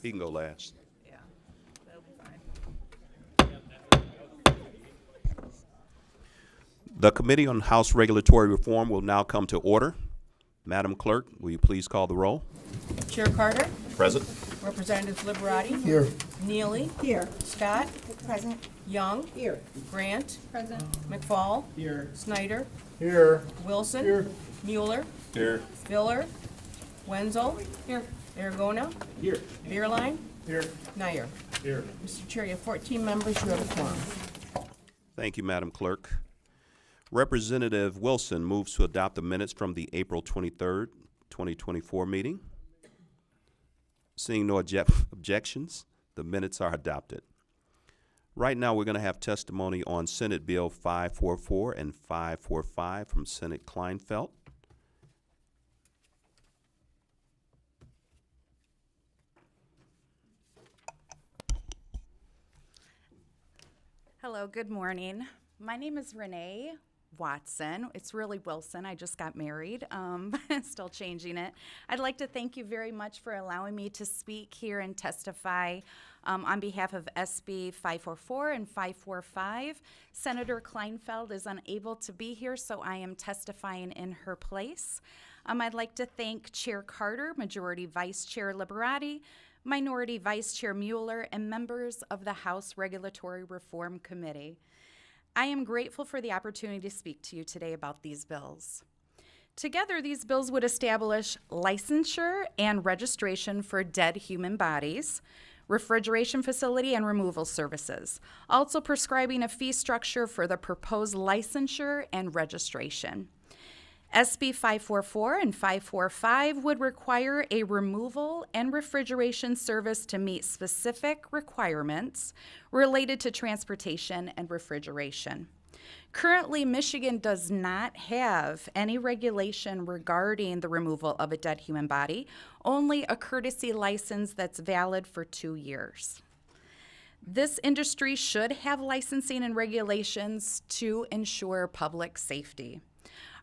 He can go last. Yeah, that'll be fine. The Committee on House Regulatory Reform will now come to order. Madam Clerk, will you please call the roll? Chair Carter, Present. Representatives Liberati, Here. Neely, Here. Scott, Present. Young, Here. Grant, Present. McFall, Here. Snyder, Here. Wilson, Here. Mueller, Here. Filler, Wenzel, Here. Aragona, Here. Beerline, Here. Nair. Here. Mr. Chair, you have 14 members, you have a quorum. Thank you, Madam Clerk. Representative Wilson moves to adopt the minutes from the April 23rd, 2024 meeting. Seeing no objections, the minutes are adopted. Right now, we're going to have testimony on Senate Bill 544 and 545 from Senate Kleinfeld. Hello, good morning. My name is Renee Watson. It's really Wilson. I just got married, still changing it. I'd like to thank you very much for allowing me to speak here and testify on behalf of SB 544 and 545. Senator Kleinfeld is unable to be here, so I am testifying in her place. I'd like to thank Chair Carter, Majority Vice Chair Liberati, Minority Vice Chair Mueller, and members of the House Regulatory Reform Committee. I am grateful for the opportunity to speak to you today about these bills. Together, these bills would establish licensure and registration for dead human bodies, refrigeration facility and removal services, also prescribing a fee structure for the proposed licensure and registration. SB 544 and 545 would require a removal and refrigeration service to meet specific requirements related to transportation and refrigeration. Currently, Michigan does not have any regulation regarding the removal of a dead human body, only a courtesy license that's valid for 2 years. This industry should have licensing and regulations to ensure public safety.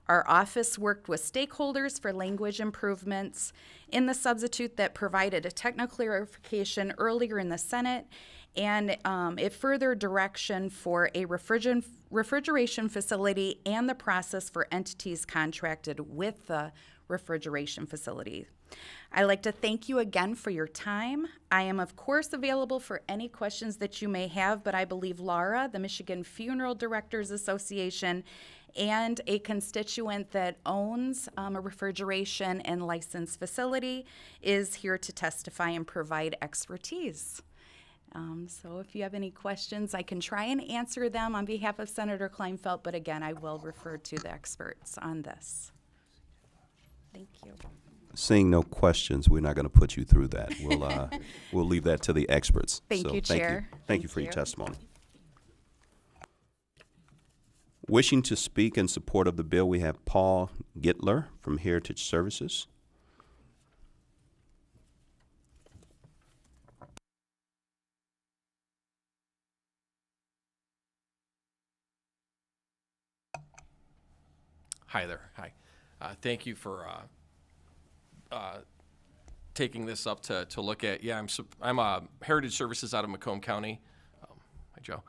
Our office worked with stakeholders for language improvements in the substitute that provided a technical clarification earlier in the Senate, and it furthered direction for a refrigeration facility and the process for entities contracted with the refrigeration facility. I'd like to thank you again for your time. I am, of course, available for any questions that you may have, but I believe Laura, the Michigan Funeral Directors Association, and a constituent that owns a refrigeration and licensed facility is here to testify and provide expertise. So if you have any questions, I can try and answer them on behalf of Senator Kleinfeld, but again, I will refer to the experts on this. Thank you. Seeing no questions, we're not going to put you through that. We'll leave that to the experts. Thank you, Chair. Thank you for your testimony. Wishing to speak in support of the bill, we have Paul Gittler from Heritage Services. Hi there. Hi. Thank you for taking this up to look at. Yeah, I'm Heritage Services out of Macomb County. Hi, Joe.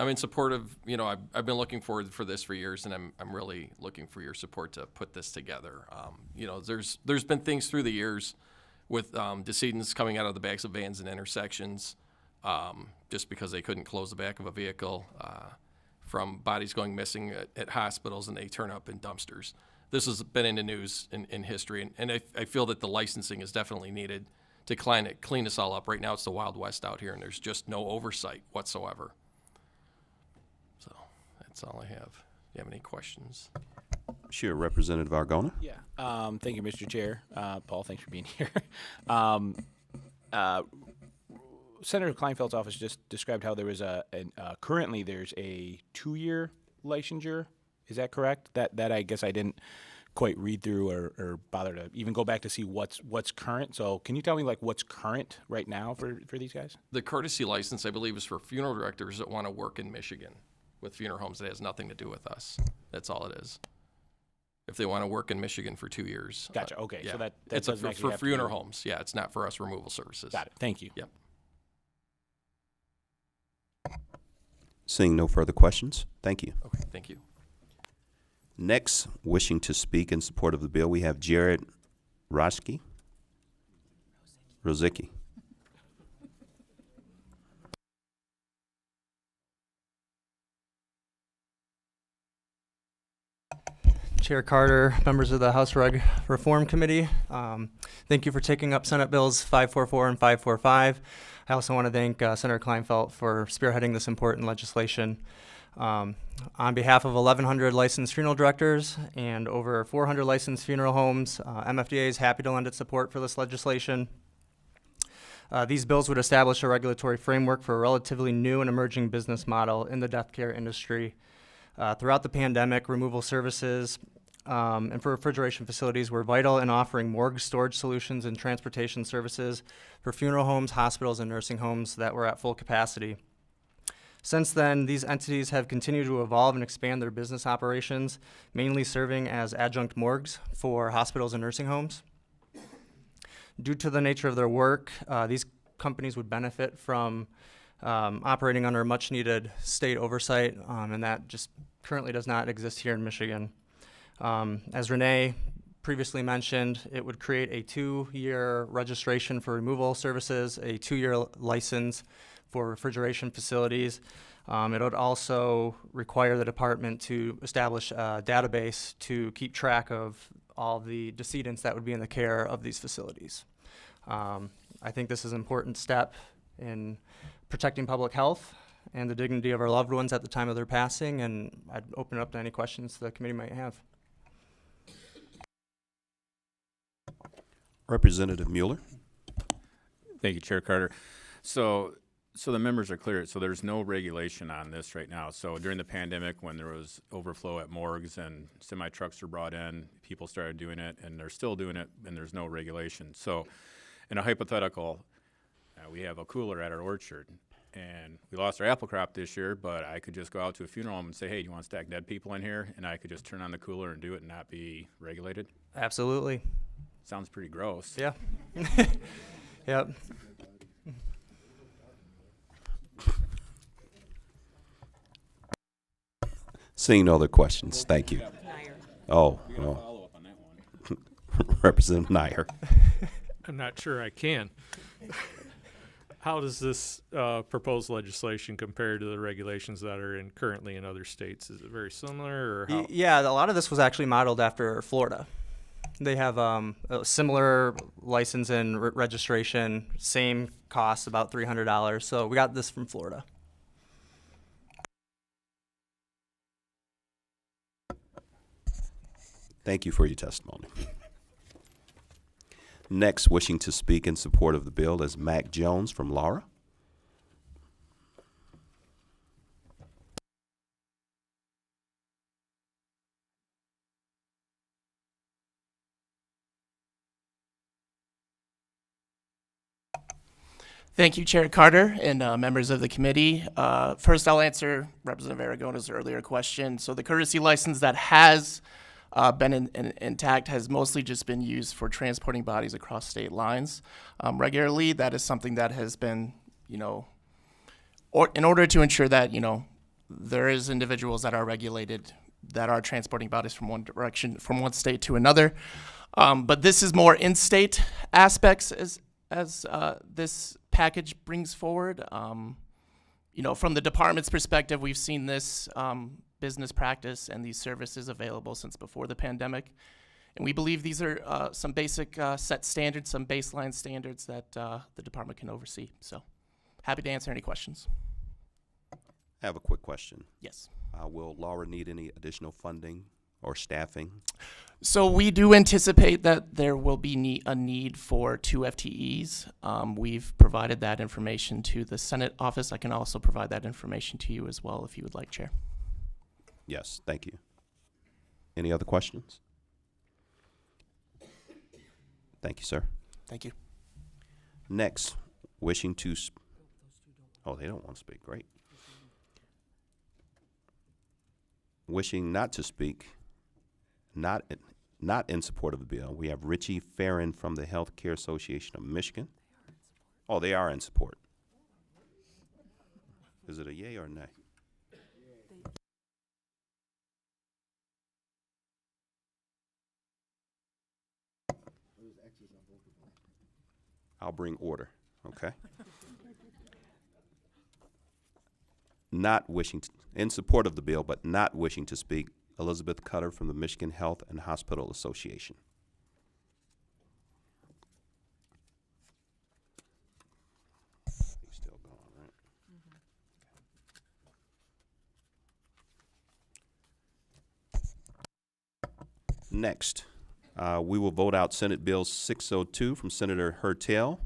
I'm in support of, I've been looking forward for this for years, and I'm really looking for your support to put this together. There's been things through the years with decedents coming out of the backs of vans and intersections just because they couldn't close the back of a vehicle, from bodies going missing at hospitals, and they turn up in dumpsters. This has been in the news in history, and I feel that the licensing is definitely needed to clean us all up. Right now it's the Wild West out here, and there's just no oversight whatsoever. So that's all I have. Do you have any questions? Sure, Representative Argona. Yeah. Thank you, Mr. Chair. Paul, thanks for being here. Senator Kleinfeld's office just described how there was currently there's a 2-year licensure. Is that correct? That I guess I didn't quite read through or bother to even go back to see what's current. So can you tell me what's current right now for these guys? The courtesy license, I believe, is for funeral directors that want to work in Michigan with funeral homes. That has nothing to do with us. That's all it is. if they want to work in Michigan for 2 years. Gotcha. Okay. Yeah. So that It's doesn't actually for have to funeral be- homes. Yeah, it's not for us removal services. Got it. Thank you. Yep. Seeing no further questions, thank you. Okay, thank you. Next, wishing to speak in support of the bill, we have Jared Rosicki. Chair Carter, members of the House Reg Reform Committee, thank you for taking up Senate Bills 544 and 545. I also want to thank Senator Kleinfeld for spearheading this important legislation. On behalf of 1,100 licensed funeral directors and over 400 licensed funeral homes, MFDA is happy to lend its support for this legislation. These bills would establish a regulatory framework for a relatively new and emerging business model in the death care industry. Throughout the pandemic, removal services and for refrigeration facilities were vital in offering morgue storage solutions and transportation services for funeral homes, hospitals, and nursing homes that were at full capacity. Since then, these entities have continued to evolve and expand their business operations, mainly serving as adjunct morgues for hospitals and nursing homes. Due to the nature of their work, these companies would benefit from operating under much-needed state oversight, and that just currently does not exist here in Michigan. As Renee previously mentioned, it would create a 2-year registration for removal services, a 2-year license for refrigeration facilities. It would also require the department to establish a database to keep track of all the decedents that would be in the care of these facilities. I think this is an important step in protecting public health and the dignity of our loved ones at the time of their passing, and I'd open it up to any questions the committee might have. Representative Mueller. Thank you, Chair Carter. So the members are clear. So there's no regulation on this right now. So during the pandemic, when there was overflow at morgues and semi-trucks were brought in, people started doing it, and they're still doing it, and there's no regulation. So in a hypothetical, we have a cooler at our orchard, and we lost our apple crop this year, but I could just go out to a funeral home and say, hey, do you want to stack dead people in here? And I could just turn on the cooler and do it and not be regulated. Absolutely. Sounds pretty gross. Yeah. Yep. Seeing no other questions, thank you. Oh, well. Follow up on that one. Representative Nyer. I'm not sure I can. How does this proposed legislation compare to the regulations that are currently in other states? Is it very similar, or how? Yeah, a lot of this was actually modeled after Florida. They have a similar license and registration, same cost, about $300. So we got this from Florida. Thank you for your testimony. Next, wishing to speak in support of the bill is Mac Jones from Laura. Thank you, Chair Carter and members of the committee. First, I'll answer Representative Aragona's earlier question. So the courtesy license that has been intact has mostly just been used for transporting bodies across state lines regularly. That is something that has been, in order to ensure that, there is individuals that are regulated that are transporting bodies from one direction, from one state to another. But this is more in-state aspects as this package brings forward. From the department's perspective, we've seen this business practice and these services available since before the pandemic. And we believe these are some basic set standards, some baseline standards that the department can oversee. So happy to answer any questions. I have a quick question. Yes. Will Laura need any additional funding or staffing? So we do anticipate that there will be a need for 2 FTEs. We've provided that information to the Senate office. I can also provide that information to you as well if you would like, Chair. Yes, thank you. Any other questions? Thank you, sir. Thank you. Next, wishing to oh, they don't want to speak. Great. Wishing not to speak. not in support of the bill, we have Richie Farron from the Healthcare Association of Michigan. Oh, they are in support. Is it a yay or a nay? I'll bring order, okay? Not wishing to, in support of the bill, but not wishing to speak, Elizabeth Cutter from the Michigan Health and Hospital Association. He's still going, right? Next, we will vote out Senate Bill 602 from Senator Hertel.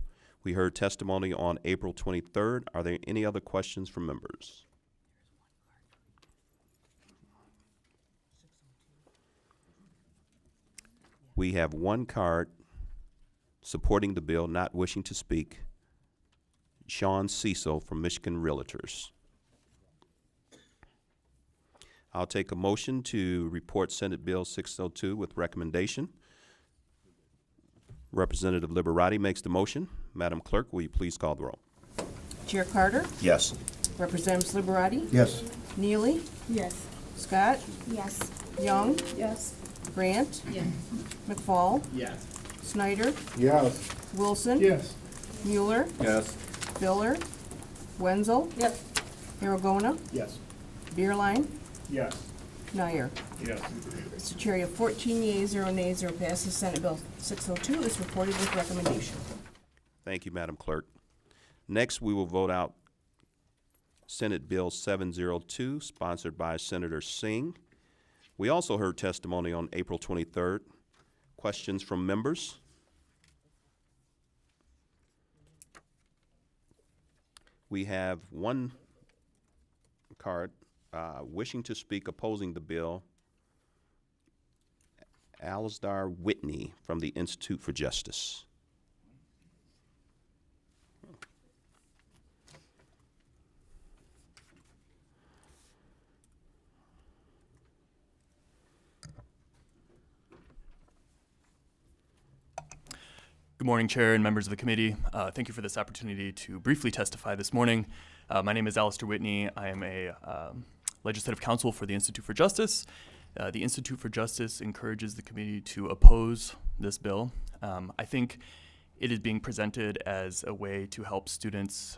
We heard testimony on April 23rd. Are there any other questions from members? We have one card supporting the bill, not wishing to speak. Sean Cecil from Michigan Realtors. I'll take a motion to report Senate Bill 602 with recommendation. Representative Liberati makes the motion. Madam Clerk, will you please call the roll? Chair Carter, Yes. Representatives Liberati, Yes. Neely, Yes. Scott, Yes. Young, Yes. Grant, Yes. McFall, Yes. Snyder, Yes. Wilson, Yes. Mueller, Yes. Filler, Wenzel, Yes. Aragona, Yes. Beerline, Yes. Nyer. Yes. Mr. Chair, you have 14 yeas, 0 nays, 0 passes. Senate Bill 602 is reported with recommendation. Thank you, Madam Clerk. Next, we will vote out Senate Bill 702, sponsored by Senator Singh. We also heard testimony on April 23rd. Questions from members? We have one card wishing to speak opposing the bill. Alisdar Whitney from the Institute for Justice. Good morning, Chair and members of the committee. Thank you for this opportunity to briefly testify this morning. My name is Alistair Whitney. I am a legislative counsel for the Institute for Justice. The Institute for Justice encourages the committee to oppose this bill. I think it is being presented as a way to help students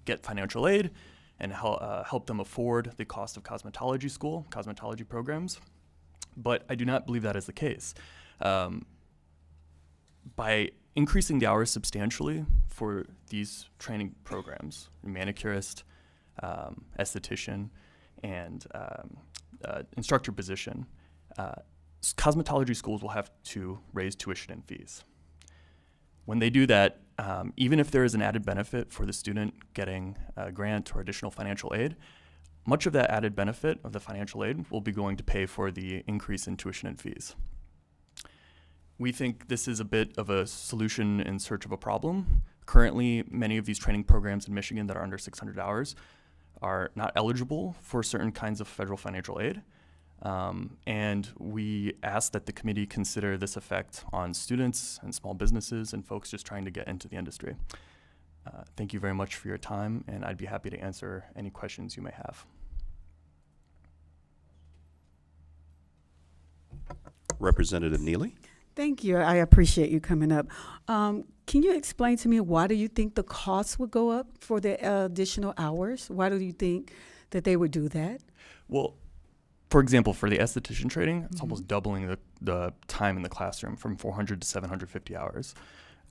get financial aid and help them afford the cost of cosmetology programs. But I do not believe that is the case. By increasing the hours substantially for these training programs, manicurist, esthetician, and instructor position, cosmetology schools will have to raise tuition and fees. When they do that, even if there is an added benefit for the student getting a grant or additional financial aid, much of that added benefit of the financial aid will be going to pay for the increase in tuition and fees. We think this is a bit of a solution in search of a problem. Currently, many of these training programs in Michigan that are under 600 hours are not eligible for certain kinds of federal financial aid. And we ask that the committee consider this effect on students and small businesses and folks just trying to get into the industry. Thank you very much for your time, and I'd be happy to answer any questions you may have. Representative Neely. Thank you. I appreciate you coming up. Can you explain to me why do you think the cost would go up for the additional hours? Why do you think that they would do that? Well, for example, for the esthetician training, it's almost doubling the time in the classroom from 400 to 750 hours.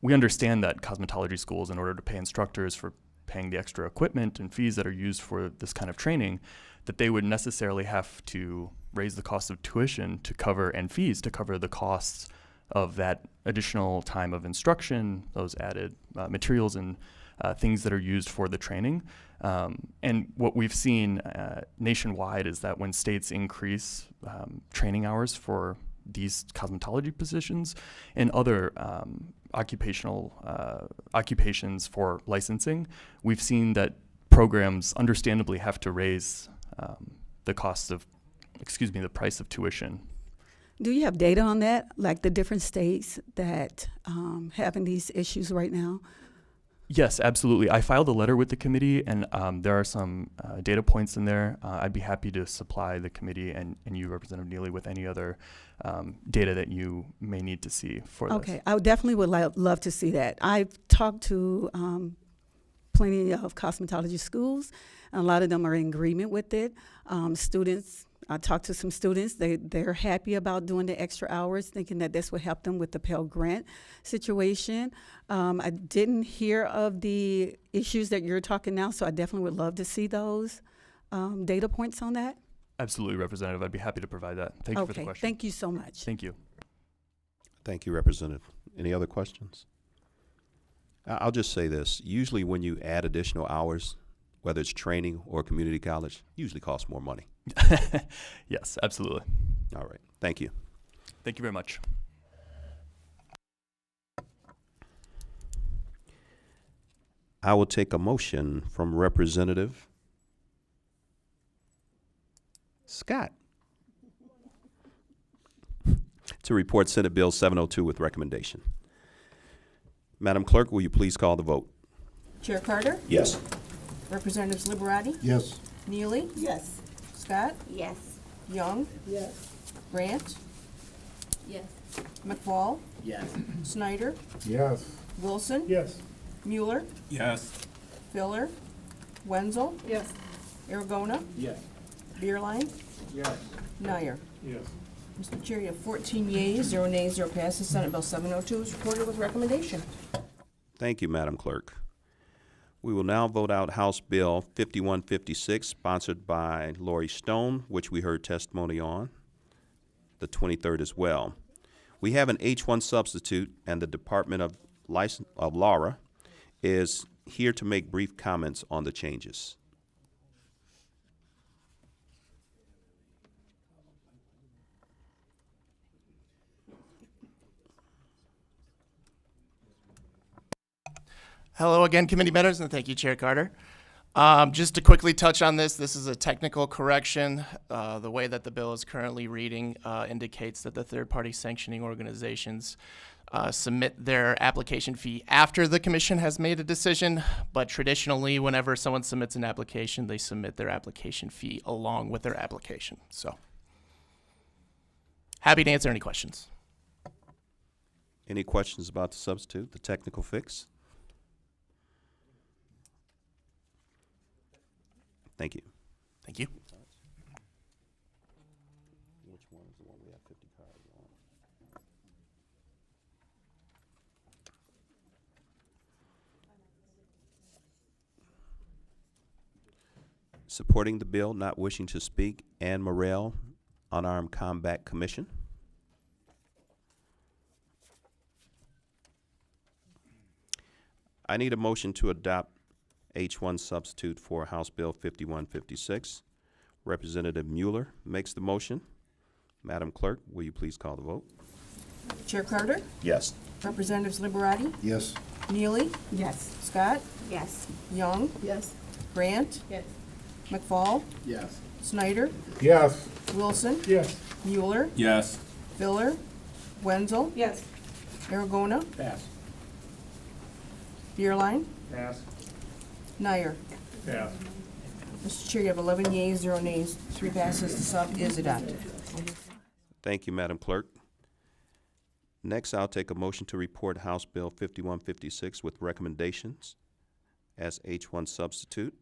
We understand that cosmetology schools, in order to pay instructors for paying the extra equipment and fees that are used for this kind of training, that they would necessarily have to raise the cost of tuition to cover and fees to cover the costs of that additional time of instruction, those added materials and things that are used for the training. And what we've seen nationwide is that when states increase training hours for these cosmetology positions and other occupations for licensing, we've seen that programs understandably have to raise the costs of the price of tuition. Do you have data on that, like the different states that having these issues right now? Yes, absolutely. I filed a letter with the committee, and there are some data points in there. I'd be happy to supply the committee and you, Representative Neely, with any other data that you may need to see for this. Okay, I definitely would love to see that. I've talked to plenty of cosmetology schools, and a lot of them are in agreement with it. Students, I talked to some students, they're happy about doing the extra hours, thinking that this will help them with the Pell Grant situation. I didn't hear of the issues that you're talking now, so I definitely would love to see those data points on that. Absolutely, Representative. I'd be happy to provide that. Thank you for the Okay, question. thank you so much. Thank you. Thank you, Representative. Any other questions? I'll just say this. Usually when you add additional hours, whether it's training or community college, usually costs more money. Yes, absolutely. All right. Thank you. Thank you very much. I will take a motion from Representative Scott to report Senate Bill 702 with recommendation. Madam Clerk, will you please call the vote? Chair Carter? Yes. Representatives Liberati? Yes. Neely? Yes. Scott? Yes. Young? Yes. Grant? Yes. McFall? Yes. Snyder? Yes. Wilson? Yes. Mueller? Yes. Filler? Wenzel? Yes. Aragona? Yes. Beerline? Yes. Nyer. Yes. Mr. Chair, you have 14 yeas, 0 nays, 0 passes. Senate Bill 702 is reported with recommendation. Thank you, Madam Clerk. We will now vote out House Bill 5156, sponsored by Lori Stone, which we heard testimony on, the 23rd as well. We have an H1 substitute, and the Department of Law is here to make brief comments on the changes. Hello again, committee members, and thank you, Chair Carter. Just to quickly touch on this is a technical correction. The way that the bill is currently reading indicates that the third-party sanctioning organizations submit their application fee after the commission has made a decision, but traditionally, whenever someone submits an application, they submit their application fee along with their application. So, happy to answer any questions. Any questions about the substitute, the technical fix? Thank you. Thank you. Which one is the one we have 50 cards on? Supporting the bill, not wishing to speak, Ann Morrell, Unarmed Combat Commission. I need a motion to adopt H1 substitute for House Bill 5156. Representative Mueller makes the motion. Madam Clerk, will you please call the vote? Chair Carter? Yes. Representatives Liberati? Yes. Neely? Yes. Scott? Yes. Young? Yes. Grant? Yes. McFall? Yes. Snyder? Yes. Wilson? Yes. Mueller? Yes. Filler? Wenzel? Yes. Aragona? Pass. Beerline? Pass. Nyer. Pass. Mr. Chair, you have 11 yeas, 0 nays, 3 passes. The sub is adopted. Thank you, Madam Clerk. Next, I'll take a motion to report House Bill 5156 with recommendations as H1 substitute.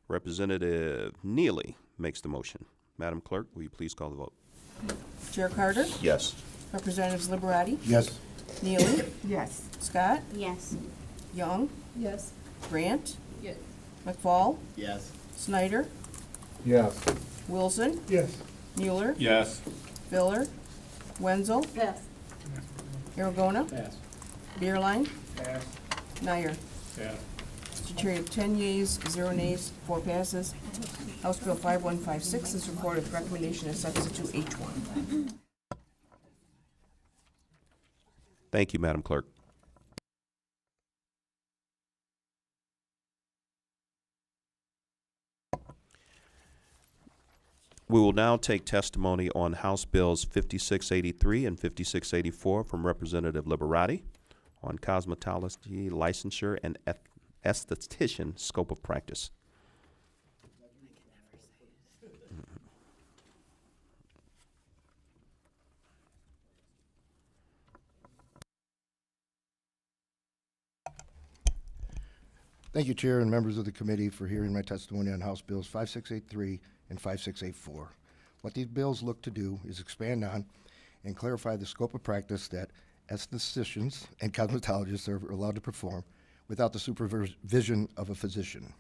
Representative Neely makes the motion. Madam Clerk, will you please call the vote? Chair Carter? Yes. Representatives Liberati? Yes. Neely? Yes. Scott? Yes. Young? Yes. Grant? Yes. McFall? Yes. Snyder? Yes. Wilson? Yes. Mueller? Yes. Filler? Wenzel? Yes. Aragona? Pass. Beerline? Pass. Nyer. Pass. Mr. Chair, you have 10 yeas, 0 nays, 4 passes. House Bill 5156 is reported with recommendation as substitute H1. Thank you, Madam Clerk. We will now take testimony on House Bills 5683 and 5684 from Representative Liberati on cosmetology, licensure, and esthetician scope of practice. Thank you, Chair and members of the committee, for hearing my testimony on House Bills 5683 and 5684. What these bills look to do is expand on and clarify the scope of practice that estheticians and cosmetologists are allowed to perform without the supervision of a physician.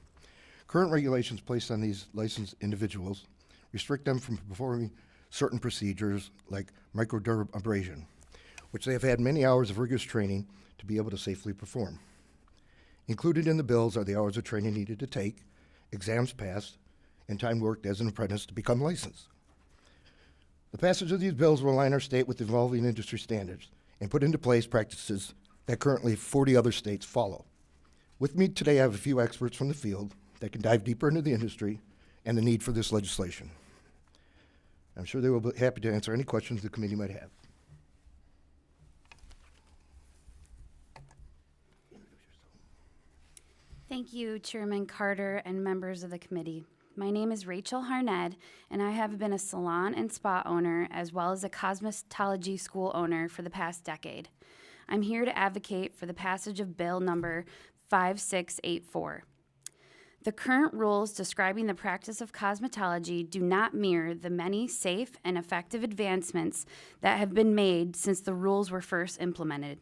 Current regulations placed on these licensed individuals restrict them from performing certain procedures like microdermabrasion, which they have had many hours of rigorous training to be able to safely perform. Included in the bills are the hours of training needed to take, exams passed, and time worked as an apprentice to become licensed. The passage of these bills will align our state with evolving industry standards and put into place practices that currently 40 other states follow. With me today, I have a few experts from the field that can dive deeper into the industry and the need for this legislation. I'm sure they will be happy to answer any questions the committee might have. Thank you, Chairman Carter and members of the committee. My name is Rachel Harned, and I have been a salon and spa owner as well as a cosmetology school owner for the past decade. I'm here to advocate for the passage of Bill number 5684. The current rules describing the practice of cosmetology do not mirror the many safe and effective advancements that have been made since the rules were first implemented.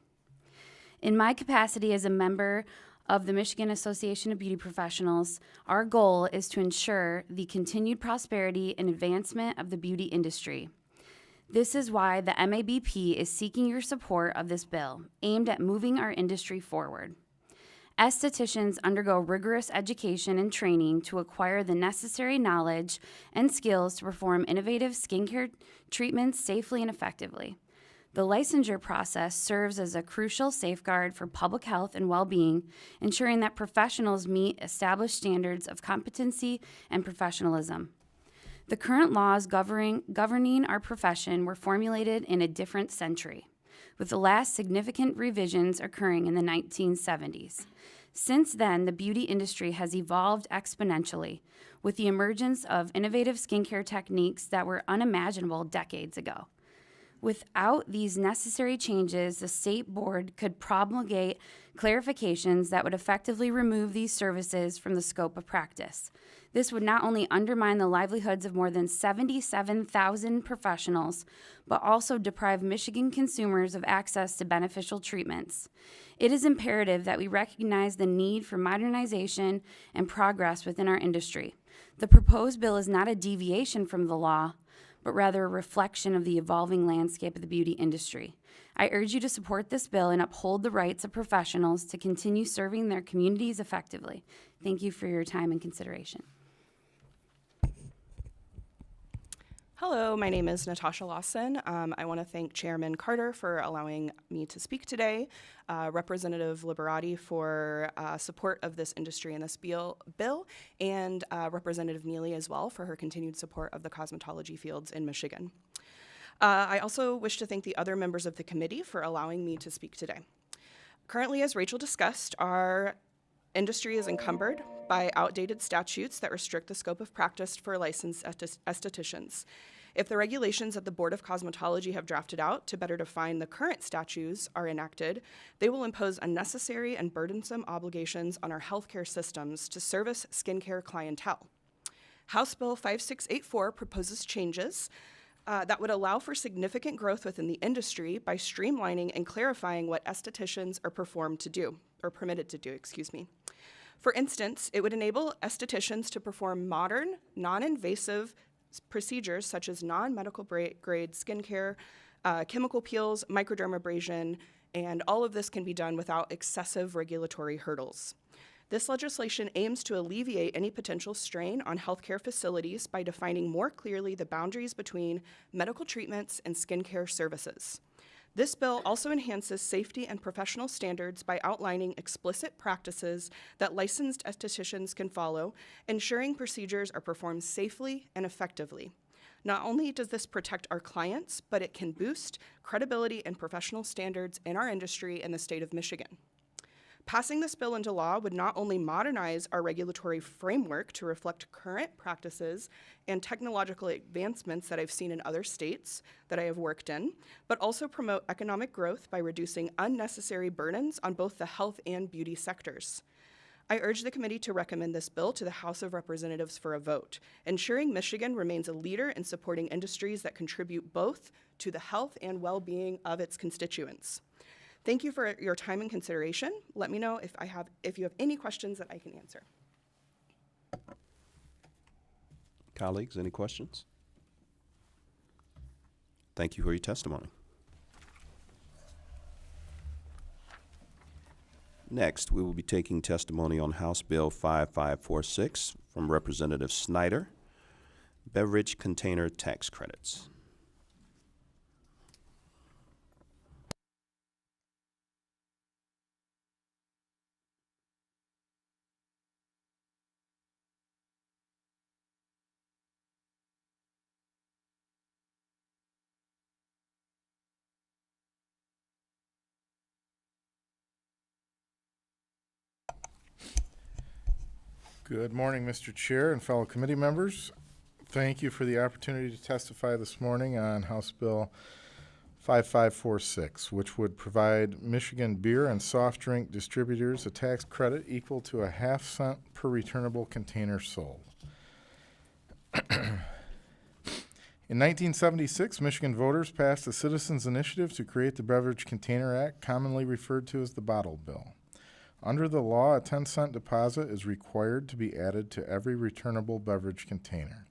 In my capacity as a member of the Michigan Association of Beauty Professionals, our goal is to ensure the continued prosperity and advancement of the beauty industry. This is why the MABP is seeking your support of this bill, aimed at moving our industry forward. Estheticians undergo rigorous education and training to acquire the necessary knowledge and skills to perform innovative skincare treatments safely and effectively. The licensure process serves as a crucial safeguard for public health and well-being, ensuring that professionals meet established standards of competency and professionalism. The current laws governing our profession were formulated in a different century, with the last significant revisions occurring in the 1970s. Since then, the beauty industry has evolved exponentially, with the emergence of innovative skincare techniques that were unimaginable decades ago. Without these necessary changes, the state board could promulgate clarifications that would effectively remove these services from the scope of practice. This would not only undermine the livelihoods of more than 77,000 professionals, but also deprive Michigan consumers of access to beneficial treatments. It is imperative that we recognize the need for modernization and progress within our industry. The proposed bill is not a deviation from the law, but rather a reflection of the evolving landscape of the beauty industry. I urge you to support this bill and uphold the rights of professionals to continue serving their communities effectively. Thank you for your time and consideration. Hello, my name is Natasha Lawson. I want to thank Chairman Carter for allowing me to speak today, Representative Liberati for support of this industry and this bill, and Representative Neely as well for her continued support of the cosmetology fields in Michigan. I also wish to thank the other members of the committee for allowing me to speak today. Currently, as Rachel discussed, our industry is encumbered by outdated statutes that restrict the scope of practice for licensed estheticians. If the regulations that the Board of Cosmetology have drafted out to better define the current statutes are enacted, they will impose unnecessary and burdensome obligations on our healthcare systems to service skincare clientele. House Bill 5684 proposes changes that would allow for significant growth within the industry by streamlining and clarifying what estheticians are permitted to do. For instance, it would enable estheticians to perform modern, non-invasive procedures such as non-medical grade skincare, chemical peels, microdermabrasion, and all of this can be done without excessive regulatory hurdles. This legislation aims to alleviate any potential strain on healthcare facilities by defining more clearly the boundaries between medical treatments and skincare services. This bill also enhances safety and professional standards by outlining explicit practices that licensed estheticians can follow, ensuring procedures are performed safely and effectively. Not only does this protect our clients, but it can boost credibility and professional standards in our industry in the state of Michigan. Passing this bill into law would not only modernize our regulatory framework to reflect current practices and technological advancements that I've seen in other states that I have worked in, but also promote economic growth by reducing unnecessary burdens on both the health and beauty sectors. I urge the committee to recommend this bill to the House of Representatives for a vote, ensuring Michigan remains a leader in supporting industries that contribute both to the health and well-being of its constituents. Thank you for your time and consideration. Let me know if you have any questions that I can answer. Colleagues, any questions? Thank you for your testimony. Next, we will be taking testimony on House Bill 5546 from Representative Snyder, beverage container tax credits. Good morning, Mr. Chair and fellow committee members. Thank you for the opportunity to testify this morning on House Bill 5546, which would provide Michigan beer and soft drink distributors a tax credit equal to a half-cent per returnable container sold. In 1976, Michigan voters passed a citizens' initiative to create the Beverage Container Act, commonly referred to as the Bottle Bill. Under the law, a 10-cent deposit is required to be added to every returnable beverage container.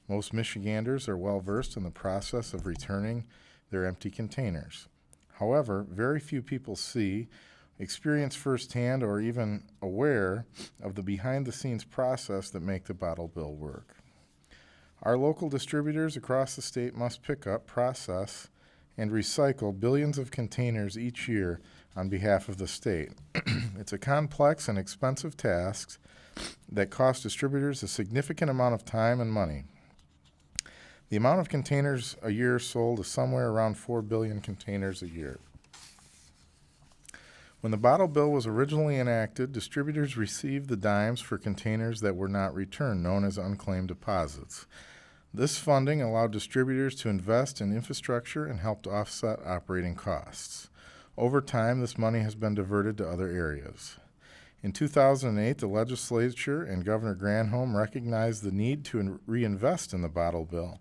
Most Michiganders are well versed in the process of returning their empty containers. However, very few people experience firsthand, or even aware of the behind-the-scenes process that make the Bottle Bill work. Our local distributors across the state must pick up, process, and recycle billions of containers each year on behalf of the state. It's a complex and expensive task that costs distributors a significant amount of time and money. The amount of containers a year sold is somewhere around 4 billion containers a year. When the Bottle Bill was originally enacted, distributors received the dimes for containers that were not returned, known as unclaimed deposits. This funding allowed distributors to invest in infrastructure and helped offset operating costs. Over time, this money has been diverted to other areas. In 2008, the legislature and Governor Granholm recognized the need to reinvest in the Bottle Bill.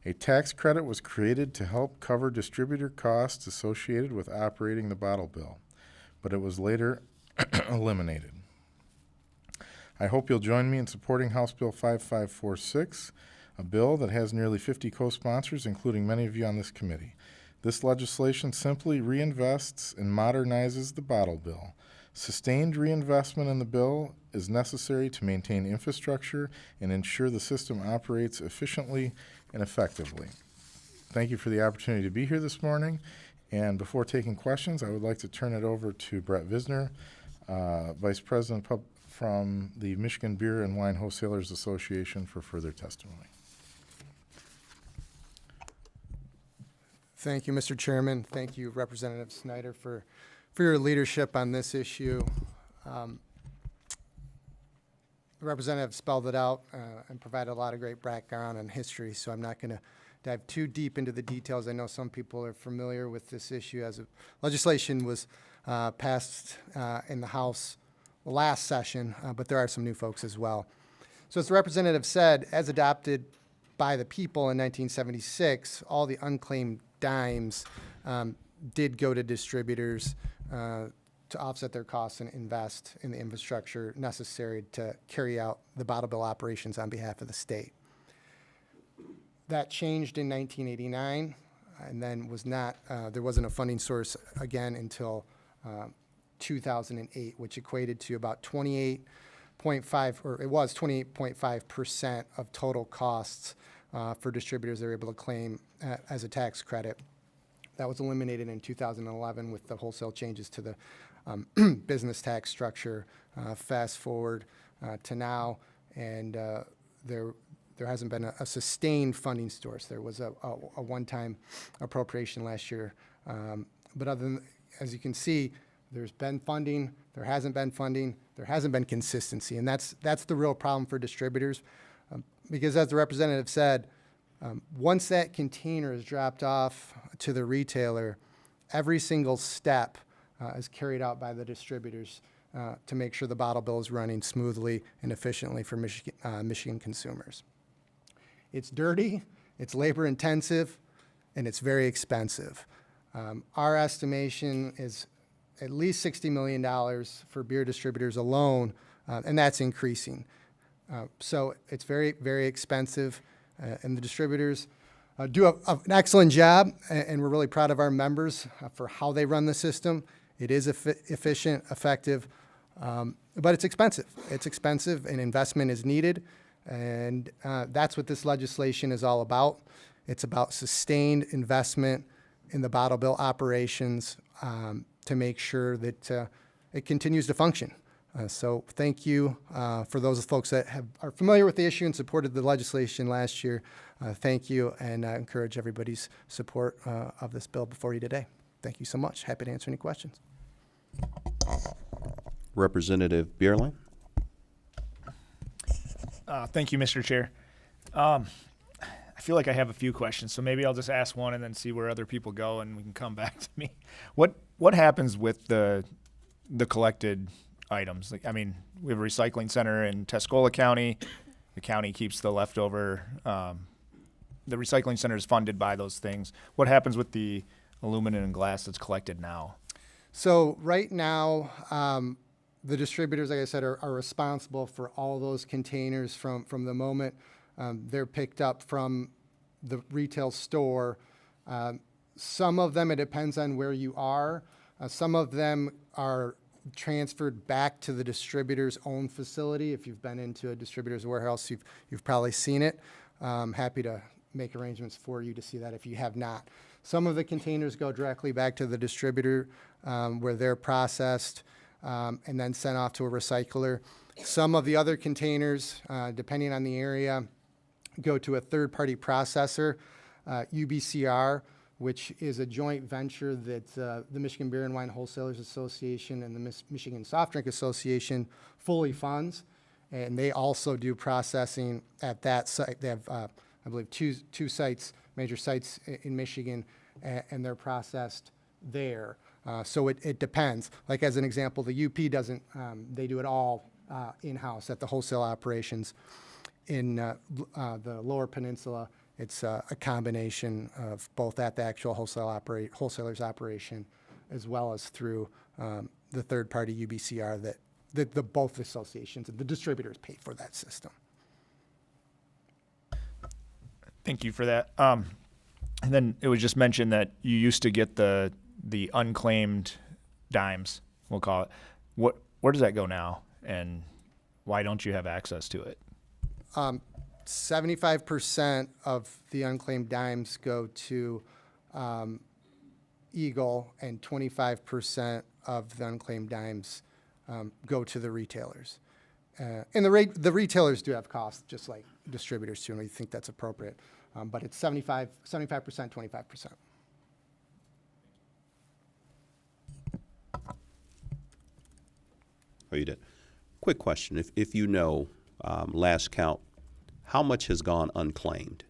A tax credit was created to help cover distributor costs associated with operating the Bottle Bill, but it was later eliminated. I hope you'll join me in supporting House Bill 5546, a bill that has nearly 50 co-sponsors, including many of you on this committee. This legislation simply reinvests and modernizes the Bottle Bill. Sustained reinvestment in the bill is necessary to maintain infrastructure and ensure the system operates efficiently and effectively. Thank you for the opportunity to be here this morning. And before taking questions, I would like to turn it over to Brett Visner, Vice President from the Michigan Beer and Wine Wholesalers Association, for further testimony. Thank you, Mr. Chairman. Thank you, Representative Snyder, for your leadership on this issue. The representative spelled it out and provided a lot of great background and history, so I'm not going to dive too deep into the details. I know some people are familiar with this issue as legislation was passed in the House last session, but there are some new folks as well. So as the representative said, as adopted by the people in 1976, all the unclaimed dimes did go to distributors to offset their costs and invest in the infrastructure necessary to carry out the Bottle Bill operations on behalf of the state. That changed in 1989, and then was not, there wasn't a funding source again until 2008, which equated to about 28.5, or it was 28.5% of total costs for distributors that were able to claim as a tax credit. That was eliminated in 2011 with the wholesale changes to the business tax structure. Fast forward to now, and there hasn't been a sustained funding source. There was a one-time appropriation last year. But other than, as you can see, there's been funding, there hasn't been funding, there hasn't been consistency. And that's the real problem for distributors. Because as the representative said, once that container is dropped off to the retailer, every single step is carried out by the distributors to make sure the bottle bill is running smoothly and efficiently for Michigan consumers. It's dirty, it's labor intensive, and it's very expensive. Our estimation is at least $60 million for beer distributors alone, and that's increasing. So it's very, very expensive, and the distributors do an excellent job, and we're really proud of our members for how they run the system. It is efficient, effective, but it's expensive. It's expensive, and investment is needed, and that's what this legislation is all about. It's about sustained investment in the bottle bill operations to make sure that it continues to function. So thank you for those folks that are familiar with the issue and supported the legislation last year. Thank you, and I encourage everybody's support of this bill before you today. Thank you so much. Happy to answer any questions. Representative Bierlein. Thank you, Mr. Chair. I feel like I have a few questions, so maybe I'll just ask one and then see where other people go, and we can come back to me. What happens with the collected items? Like, I mean, we have a recycling center in Tuscola County. The county keeps the leftover. The recycling center is funded by those things. What happens with the aluminum and glass that's collected now? So right now, the distributors, like I said, are responsible for all those containers from the moment they're picked up from the retail store. Some of them, it depends on where you are. Some of them are transferred back to the distributor's own facility. If you've been into a distributor's warehouse, you've probably seen it. Happy to make arrangements for you to see that if you have not. Some of the containers go directly back to the distributor where they're processed and then sent off to a recycler. Some of the other containers, depending on the area, go to a third-party processor, UBCR, which is a joint venture that the Michigan Beer and Wine Wholesalers Association and the Michigan Soft Drink Association fully funds. And they also do processing at that site. They have, I believe, two sites, major sites in Michigan, and they're processed there. So it depends. Like as an example, the UP doesn't, they do it all in-house at the wholesale operations. In the Lower Peninsula, it's a combination of both at the actual wholesaler's operation as well as through the third-party UBCR that the both associations and the distributors pay for that system. Thank you for that. And then it was just mentioned that you used to get the unclaimed dimes, we'll call it. Where does that go now, and why don't you have access to it? 75% of the unclaimed dimes go to Eagle, and 25% of the unclaimed dimes go to the retailers. And the retailers do have costs, just like distributors too, and we think that's appropriate. But it's 75%, 25%. Oh, you did. Quick question. If you know, last count, how much has gone unclaimed?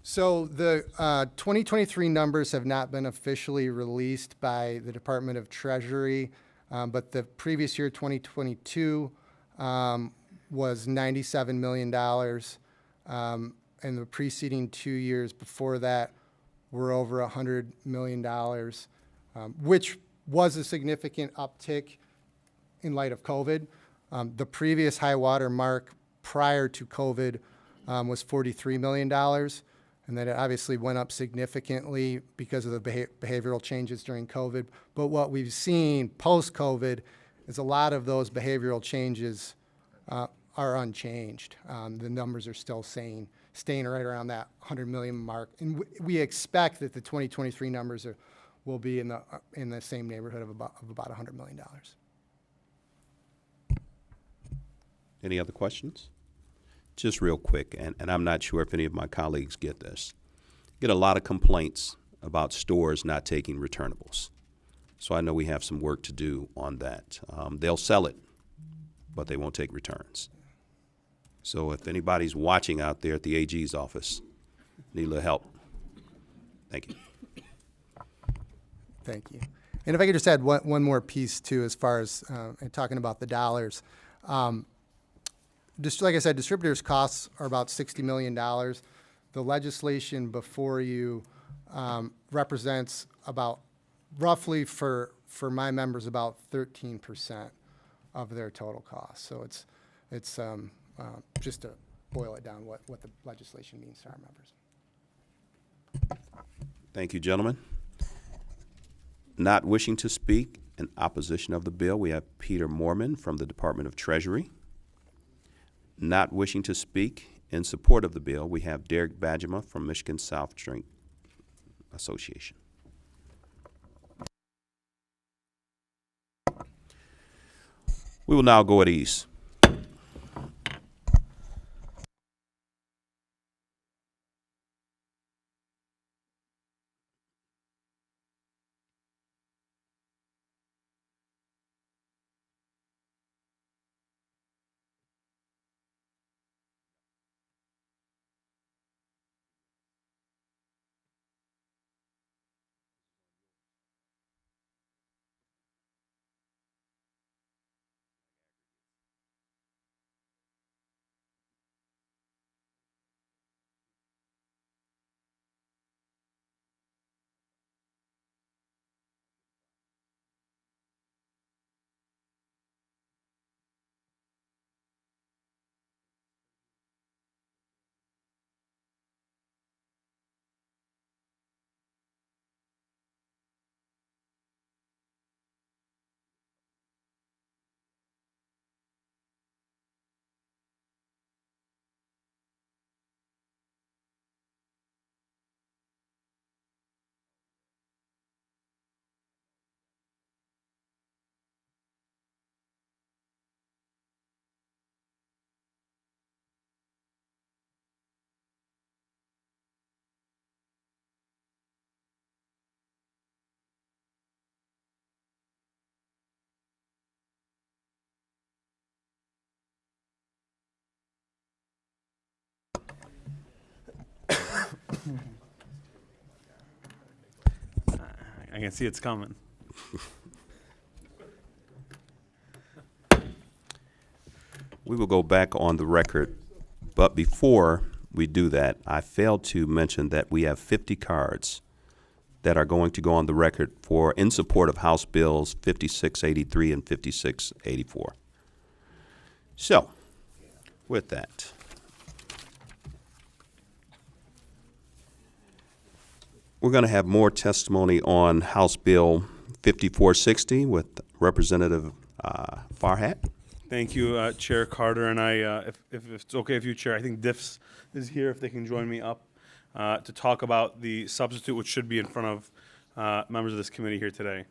So the 2023 numbers have not been officially released by the Department of Treasury, but the previous year, 2022, was $97 million. And the preceding 2 years before that were over $100 million, which was a significant uptick in light of COVID. The previous high water mark prior to COVID was $43 million. And then it obviously went up significantly because of the behavioral changes during COVID. But what we've seen post-COVID is a lot of those behavioral changes are unchanged. The numbers are still staying right around that 100 million mark. And we expect that the 2023 numbers will be in the same neighborhood of about $100 million. Any other questions? just real quick, and I'm not sure if any of my colleagues get this, get a lot of complaints about stores not taking returnables. So I know we have some work to do on that. They'll sell it, but they won't take returns. So if anybody's watching out there at the AG's office, need a little help. Thank you. Thank you. And if I could just add one more piece too, as far as talking about the dollars. Just like I said, distributors' costs are about $60 million. The legislation before you represents about roughly for my members about 13% of their total cost. So it's just to boil it down what the legislation means to our members. Thank you, gentlemen. Not wishing to speak in opposition of the bill, we have Peter Mormon from the Department of Treasury. Not wishing to speak in support of the bill, we have Derek Badgema from Michigan South Drink Association. We will now go at ease. I can see it's coming. We will go back on the record, but before we do that, I failed to mention that we have 50 cards that are going to go on the record for in support of House Bills 5683 and 5684. So, with that, we're going to have more testimony on House Bill 5460 with Representative Farhat. Thank you, Chair Carter, and if it's okay with you, Chair, I think Diffs is here, if they can join me up to talk about the substitute, which should be in front of members of this committee here today.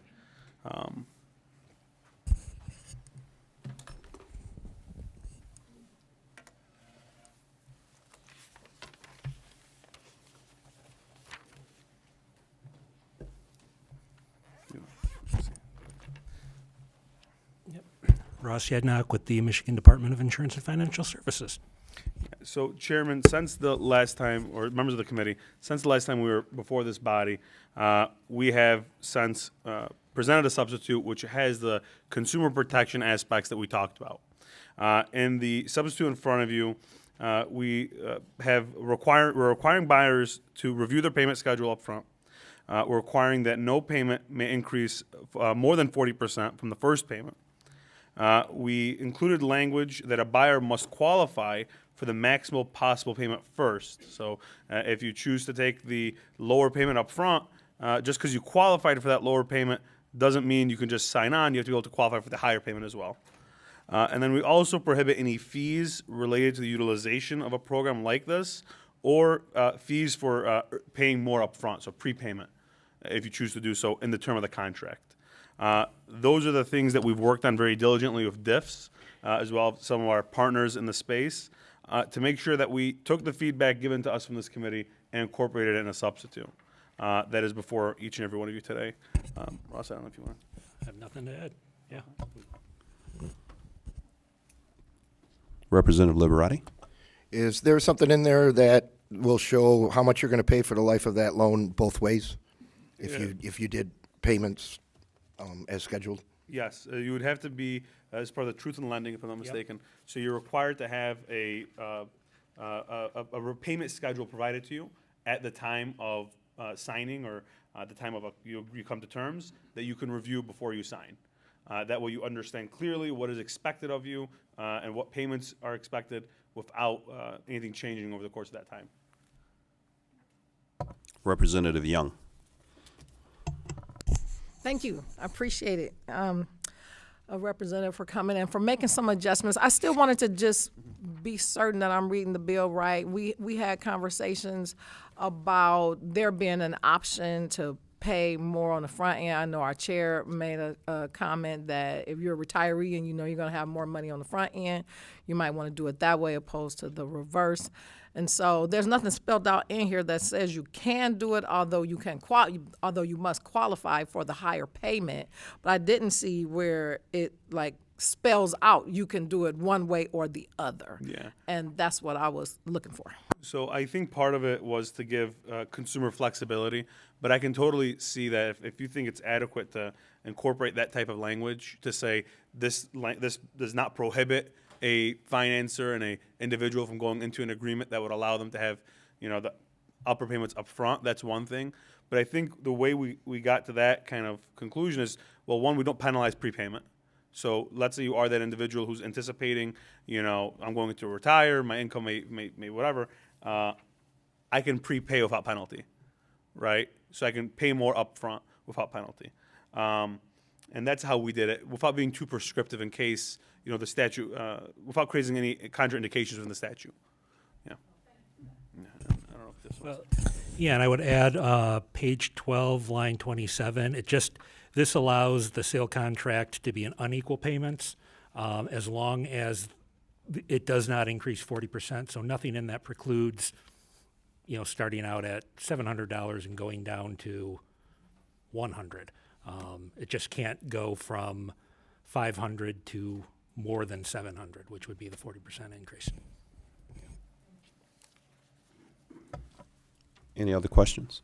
Ross Yednock with the Michigan Department of Insurance and Financial Services. So, Chairman, since the last time, or members of the committee, since the last time we were before this body, we have since presented a substitute which has the consumer protection aspects that we talked about. In the substitute in front of you, we're requiring buyers to review their payment schedule up front. We're requiring that no payment may increase more than 40% from the first payment. We included language that a buyer must qualify for the maximal possible payment first. So if you choose to take the lower payment up front, just because you qualified for that lower payment doesn't mean you can just sign on. You have to be able to qualify for the higher payment as well. And then we also prohibit any fees related to the utilization of a program like this, or fees for paying more up front, so prepayment, if you choose to do so in the term of the contract. Those are the things that we've worked on very diligently with diffs, as well as some of our partners in the space. to make sure that we took the feedback given to us from this committee and incorporated it in a substitute. That is before each and every one of you today. Ross, I don't know if you want to. I have nothing to add. Yeah. Representative Liberati? Is there something in there that will show how much you're going to pay for the life of that loan both ways? If you did payments as scheduled? Yes, you would have to be, as part of the truth in lending, if I'm not mistaken. So you're required to have a repayment schedule provided to you at the time of signing, or at the time of you come to terms, that you can review before you sign. That way you understand clearly what is expected of you and what payments are expected without anything changing over the course of that time. Representative Young? Thank you. I appreciate it. A representative for coming in, for making some adjustments. I still wanted to just be certain that I'm reading the bill right. We had conversations about there being an option to pay more on the front end. I know our chair made a comment that if you're a retiree and you know you're going to have more money on the front end, you might want to do it that way opposed to the reverse. And so there's nothing spelled out in here that says you can do it, although you must qualify for the higher payment. But I didn't see where it spells out you can do it one way or the other. Yeah. And that's what I was looking for. So I think part of it was to give consumer flexibility, but I can totally see that if you think it's adequate to incorporate that type of language to say this does not prohibit a financer and a individual from going into an agreement that would allow them to have, the upper payments up front, that's one thing. But I think the way we got to that kind of conclusion is, well, one, we don't penalize prepayment. So let's say you are that individual who's anticipating, I'm going to retire, my income may whatever, I can prepay without penalty, right? So I can pay more upfront without penalty. And that's how we did it, without being too prescriptive in case, the statute, without creating any contraindications in the statute. Yeah. I don't know if this was. Yeah, and I would add page 12, line 27. This allows the sale contract to be in unequal payments as long as it does not increase 40%. So nothing in that precludes, starting out at $700 and going down to $100. It just can't go from $500 to more than $700, which would be the 40% increase. Any other questions?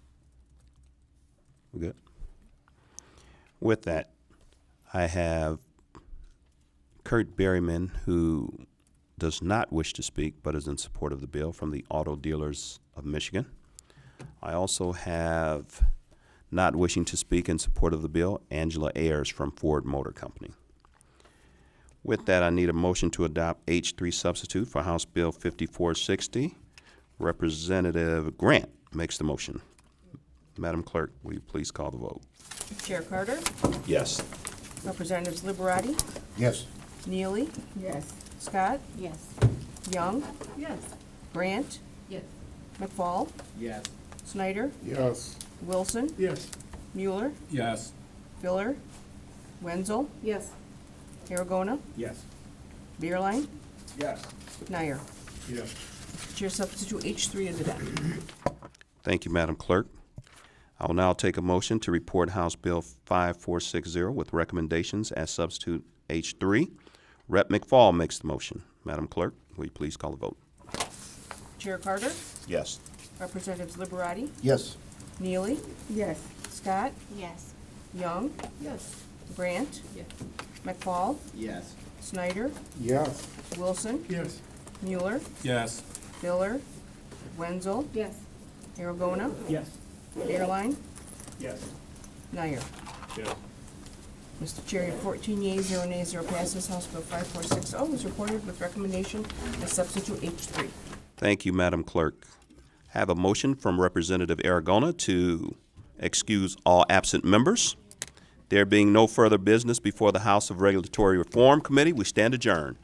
We good? With that, I have Kurt Berryman, who does not wish to speak but is in support of the bill, from the Auto Dealers of Michigan. I also have, not wishing to speak in support of the bill, Angela Ayers from Ford Motor Company. With that, I need a motion to adopt H3 substitute for House Bill 5460. Representative Grant makes the motion. Madam Clerk, will you please call the vote? Chair Carter? Yes. Representatives Liberati? Yes. Neely? Yes. Scott? Yes. Young? Yes. Grant? Yes. McFall? Yes. Snyder? Yes. Wilson? Yes. Mueller? Yes. Filler? Wenzel? Yes. Aragona? Yes. Beerline? Yes. Nair. Yes. Chair substitute H3 is adopted. Thank you, Madam Clerk. I will now take a motion to report House Bill 5460 with recommendations as substitute H3. Rep. McFall makes the motion. Madam Clerk, will you please call the vote? Chair Carter? Yes. Representatives Liberati? Yes. Neely? Yes. Scott? Yes. Young? Yes. Grant? Yes. McFall? Yes. Snyder? Yes. Wilson? Yes. Mueller? Yes. Filler? Wenzel? Yes. Aragona? Yes. Beerline? Yes. Nair. Yes. Mr. Chair, 14 yeas, 0 nays, 0 passes. House Bill 5460 is reported with recommendation as substitute H3. Thank you, Madam Clerk. Have a motion from Representative Aragona to excuse all absent members. There being no further business before the House of Regulatory Reform Committee, we stand adjourned.